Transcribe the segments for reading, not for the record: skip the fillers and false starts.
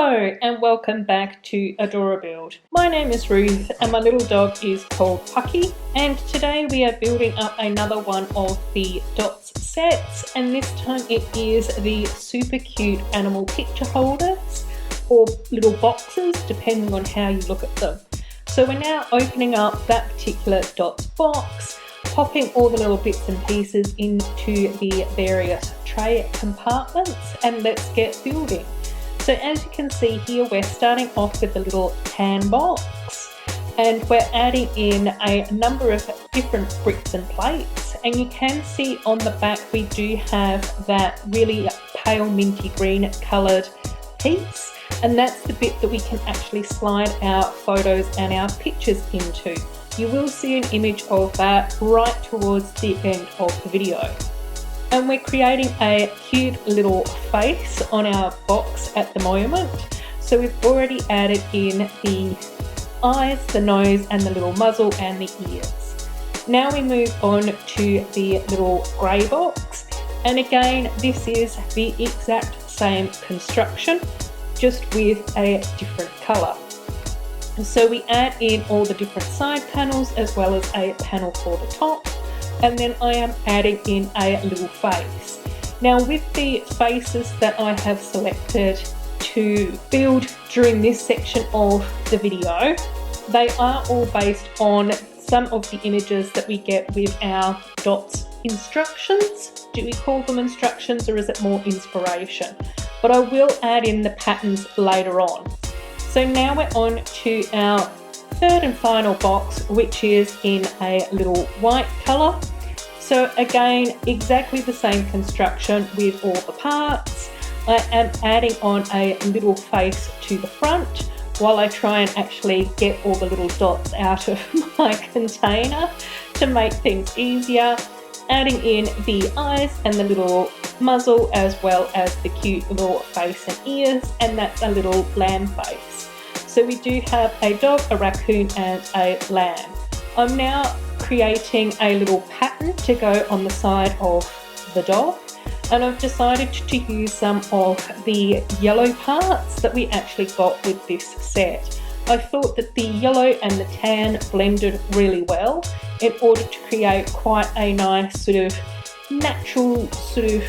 Hello and welcome back to Adorabuild. My name is Ruth and my little dog is called Pucky, and today we are building up another one of the dots sets, and this time it is the super cute animal picture holders or little boxes depending on how you look at them. So we're now opening up that particular dots box, popping all the little bits and pieces into the various tray compartments, and let's get building. So as you can see here, we're starting off with a little tan box and we're adding in a number of different bricks and plates, and you can see on the back we do have that really pale minty green coloured piece, and that's the bit that we can actually slide our photos and our pictures into. You will see an image of that right towards the end of the video. And we're creating a cute little face on our box at the moment. So we've already added in the eyes, the nose and the little muzzle and the ears. Now we move on to the little grey box. And again, this is the exact same construction, just with a different colour. So we add in all the different side panels as well as a panel for the top. And then I am adding in a little face. Now with the faces that I have selected to build during this section of the video, they are all based on some of the images that we get with our dots instructions. Do we call them instructions or is it more inspiration? But I will add in the patterns later on. So now we're on to our third and final box, which is in a little white colour. So again, exactly the same construction with all the parts. I am adding on a little face to the front while I try and actually get all the little dots out of my container to make things easier. Adding in the eyes and the little muzzle as well as the cute little face and ears, and that's a little lamb face. So we do have a dog, a raccoon and a lamb. I'm now creating a little pattern to go on the side of the dog, and I've decided to use some of the yellow parts that we actually got with this set. I thought that the yellow and the tan blended really well in order to create quite a nice sort of natural sort of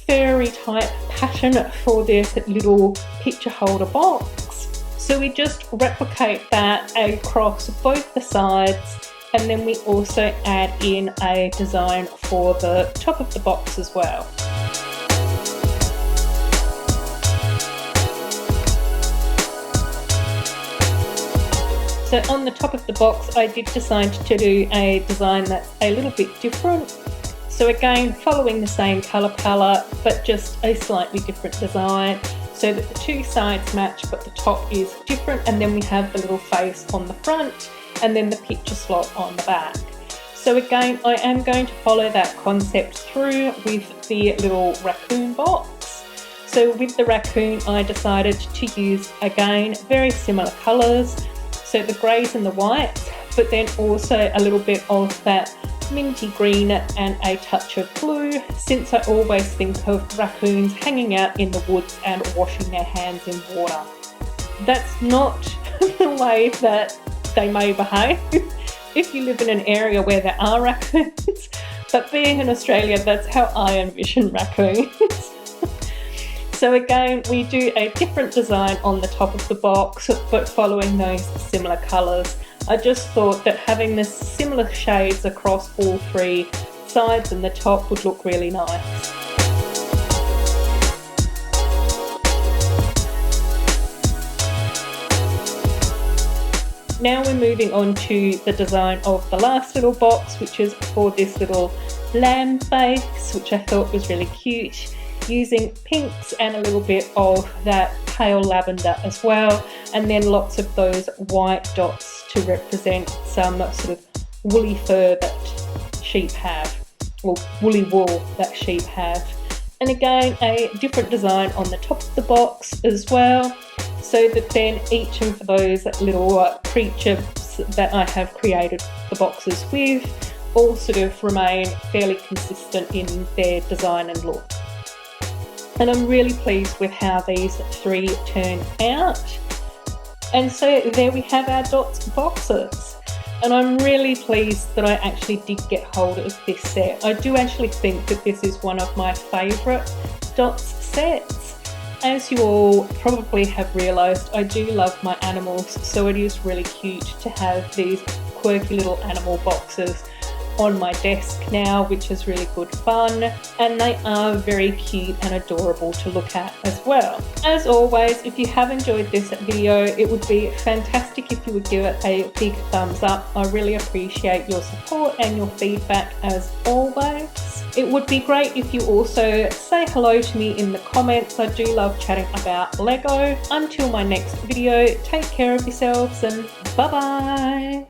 furry type pattern for this little picture holder box. So we just replicate that across both the sides, and then we also add in a design for the top of the box as well. So on the top of the box I did decide to do a design that's a little bit different. So again, following the same colour palette but just a slightly different design, so that the two sides match but the top is different, and then we have the little face on the front and then the picture slot on the back. So again, I am going to follow that concept through with the little raccoon box. So with the raccoon I decided to use again very similar colours, so the greys and the whites, but then also a little bit of that minty green and a touch of blue, since I always think of raccoons hanging out in the woods and washing their hands in water. That's not the way that they may behave if you live in an area where there are raccoons, but being in Australia, that's how I envision raccoons. So again, we do a different design on the top of the box, but following those similar colours. I just thought that having this similar shades across all three sides and the top would look really nice. Now we're moving on to the design of the last little box, which is for this little lamb face, which I thought was really cute, using pinks and a little bit of that pale lavender as well, and then lots of those white dots to represent some sort of woolly fur that sheep have, or woolly wool that sheep have. And again, a different design on the top of the box as well, so that then each of those little creatures that I have created the boxes with all sort of remain fairly consistent in their design and look. and I'm really pleased with how these 3 turned out. And so there we have our Dots boxes. And I'm really pleased that I actually did get hold of this set. I do actually think that this is one of my favourite Dots sets. As you all probably have realised, I do love my animals, so it is really cute to have these quirky little animal boxes on my desk now, which is really good fun, and they are very cute and adorable to look at as well. As always, if you have enjoyed this video, it would be fantastic if you would give it a big thumbs up. I really appreciate your support and your feedback as always. It would be great if you also say hello to me in the comments. I do love chatting about Lego. Until my next video, take care of yourselves and bye bye.